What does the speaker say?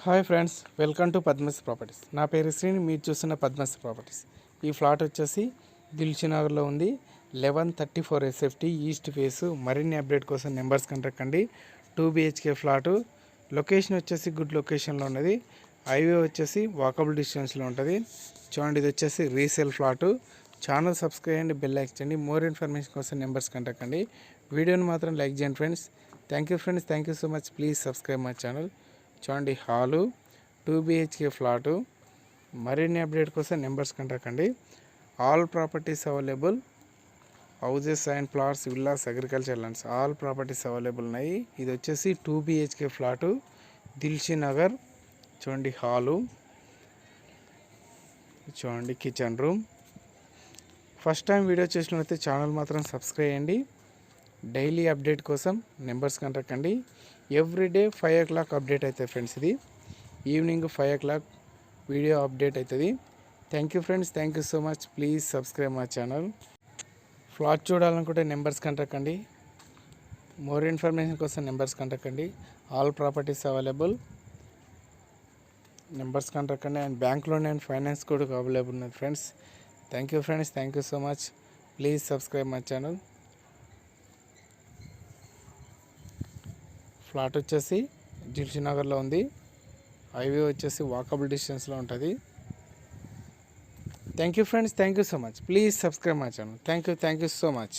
Hi friends, welcome to Padmashree properties. నా పేరు శ్రీని, మీరు చూస్తున్న పద్మశ్రీ ప్రాపర్టీస్. ఈ ఫ్లాట్ వచ్చేసి దిల్షునగర్లో ఉంది. 1134 ఎస్ఎఫ్టీ ఈస్ట్ ఫేసు. మరిన్ని అప్డేట్ కోసం నెంబర్స్ కాంటాక్ట్ కండి. 2 BHK ఫ్లాటు. లొకేషన్ వచ్చేసి గుడ్ లొకేషన్లో ఉన్నది. హైవే వచ్చేసి వాకబుల్ డిస్టెన్స్లో ఉంటుంది. చూడండి, ఇది వచ్చేసి రీసేల్ ఫ్లాటు. ఛానల్ సబ్స్క్రైబ్ చేయండి, బెల్ లైక్ చేయండి. మోర్ ఇన్ఫర్మేషన్ కోసం నెంబర్స్ కాంటాక్ట్ కండి. వీడియోని మాత్రం లైక్ చేయండి friends. Thank you friends, thank you so much. Please subscribe my channel. చూడండి, హాలు 2 BHK ఫ్లాటు. మరిన్ని అప్డేట్ కోసం నెంబర్స్ కాంటాక్ట్ అండి. All properties available. Houses and plots, villas, agriculture lands, all properties available ఉన్నాయి. ఇది వచ్చేసి 2 BHK flat, Dilsukhnagar. చూడండి, hall. చూడండి, kitchen room. First time video చూసినట్లయితే ఛానల్ మాత్రం సబ్స్క్రైబ్ చేయండి. డైలీ అప్డేట్ కోసం నెంబర్స్ కాంటాక్ట్ అండి. ఎవ్రీడే 5 o'clock అప్డేట్ అవుతుంది ఫ్రెండ్స్. ఇది ఈవినింగ్ 5 o'clock వీడియో అప్డేట్ అవుతుంది. Thank you friends, thank you so much. Please subscribe my channel. Flat చూడాలనుకుంటే numbers contact అండి. మోర్ ఇన్ఫర్మేషన్ కోసం నెంబర్స్ కాంటాక్ట్ అండి. All properties available. Numbers contact అండి. And bank loan and finance కూడా available ఉన్నది friends. Thank you friends, thank you so much. Please subscribe my channel. Flat వచ్చేసి దిల్షునగర్లో ఉంది. Highway వచ్చేసి walkable డిస్టెన్స్లో ఉంటుంది. Thank you friends, thank you so much. Please subscribe my channel. Thank you so much.